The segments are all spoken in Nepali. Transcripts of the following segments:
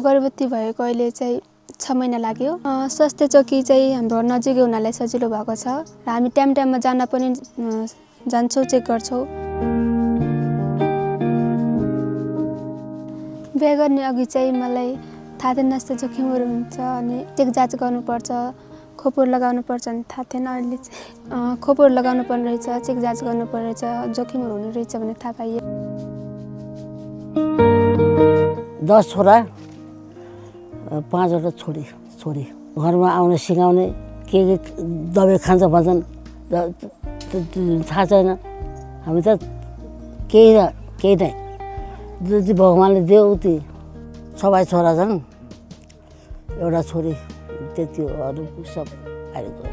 गर्भवती भएको अहिले चाहिँ 6 महिना लाग्यो। स्वास्थ्य चौकी चाहिँ हाम्रो नजिकै हुनाले सजिलो भएको छ र हामी टाइममा जान पनि जान्छौँ, चेक गर्छौँ। बिहे गर्ने अघि चाहिँ मलाई थाहा थिएन यस्तो जोखिमहरू हुन्छ अनि चेक जाँच गर्नुपर्छ, खोपहरू लगाउनुपर्छ अनि थाहा थिएन। अहिले चाहिँ खोपहरू लगाउनु पर्ने रहेछ, चेक जाँच गर्नुपर्ने रहेछ, जोखिमहरू हुने रहेछ भन्ने थाहा पाइयो। 10 छोरा 5वटा छोरी घरमा आउने सिकाउने के दबाई खान्छ भन्छन् थाहा छैन। हामी त केही नै जति भगवानले दियो उति। सबै छोरा छन्, एउटा छोरी, त्यति हो। अरू सब आएको।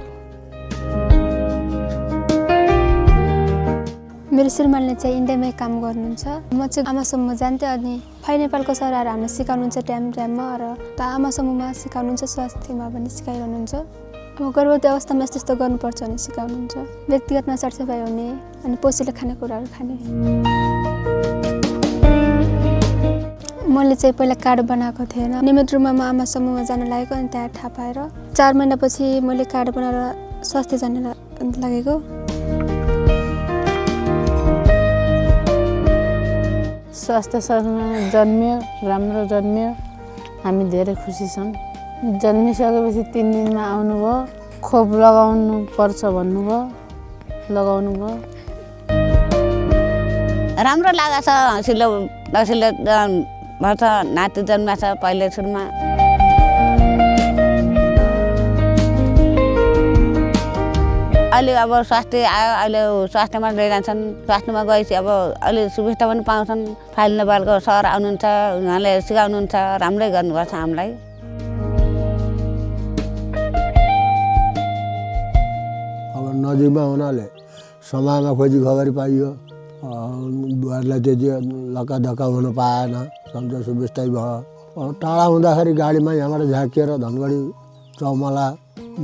मेरो श्रीमानले चाहिँ इन्डियामै काम गर्नुहुन्छ। म चाहिँ आमा समूह जान्थेँ अनि फाइ नेपालको सरहरू हामीलाई सिकाउनुहुन्छ टाइममा र आमा समूहमा सिकाउनुहुन्छ, स्वास्थ्यमा पनि सिकाइरहनुहुन्छ। अब गर्भवती अवस्थामा यस्तो गर्नुपर्छ भने सिकाउनुहुन्छ। व्यक्तिगतमा सरसफाइ हुने अनि पोषिलो खानेकुराहरू खाने। मैले चाहिँ पहिला कार्ड बनाएको थिएन। नियमित रूपमा म आमा समूहमा जान लागेको अनि त्यहाँ थाहा पाएर 4 महिनापछि मैले कार्ड बनाएर स्वास्थ्य जान लागेको। स्वास्थ्य सेवामा जन्मियो, राम्रो जन्मियो। हामी धेरै खुसी छौँ। जन्मिसकेपछि 3 दिनमा आउनुभयो, खोप लगाउनु पर्छ भन्नुभयो, लगाउनु भयो। राम्रो लागेको छ। हँसिलो भन्छ। नाति जन्मेको छ पहिले सुरुमा। अहिले अब स्वास्थ्य आयो, अहिले स्वास्थ्यमा लिइरहन्छन्। स्वास्थ्यमा गएपछि अब अहिले सुविस्ता पनि पाउँछन्। फाइल नेपालको सर आउनुहुन्छ, उहाँले सिकाउनुहुन्छ, राम्रै गर्नुपर्छ हामीलाई। अब नजिकमा हुनाले समयमा खोजी खबरी पाइयो। बुहारीलाई त्यति लक्काधक्का हुन पाएन, सम्झ सुविस्तै भयो। टाढा हुँदाखेरि गाडीमा यहाँबाट झाँकिएर धनगढी चौमला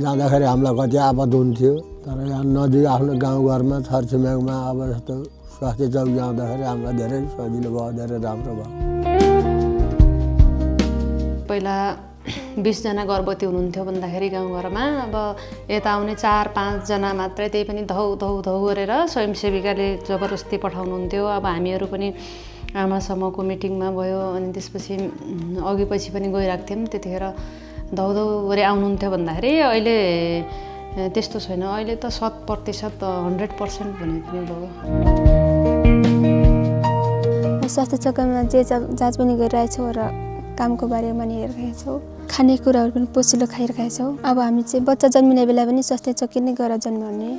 जाँदाखेरि हामीलाई कति आपत हुन्थ्यो। तर यहाँ नजिक आफ्नो गाउँघरमा छरछिमेकमा अब जस्तो स्वास्थ्य चौकी आउँदाखेरि हामीलाई धेरै सजिलो भयो, धेरै राम्रो भयो। पहिला 20 जना गर्भवती हुनुहुन्थ्यो भन्दाखेरि गाउँघरमा अब यता आउने 4-5 जना मात्रै, त्यही पनि धौ गरेर स्वयंसेविकाले जबरजस्ती पठाउनुहुन्थ्यो। अब हामीहरू पनि आमा समूहको मिटिङमा भयो अनि त्यसपछि अघिपछि पनि गइरहेको थियौँ। त्यतिखेर धौ गरी आउनुहुन्थ्यो भन्दाखेरि अहिले त्यस्तो छैन। अहिले त 100% 100% भने पनि भयो। स्वास्थ्य चौकीमा जे जाँच पनि गरिरहेछौँ र कामको बारेमा पनि हेरिरहेका छौँ। खानेकुराहरू पनि पोषिलो खाइरहेका छौँ। अब हामी चाहिँ बच्चा जन्मिने बेला पनि स्वास्थ्य चौकी नै गएर जन्माउने।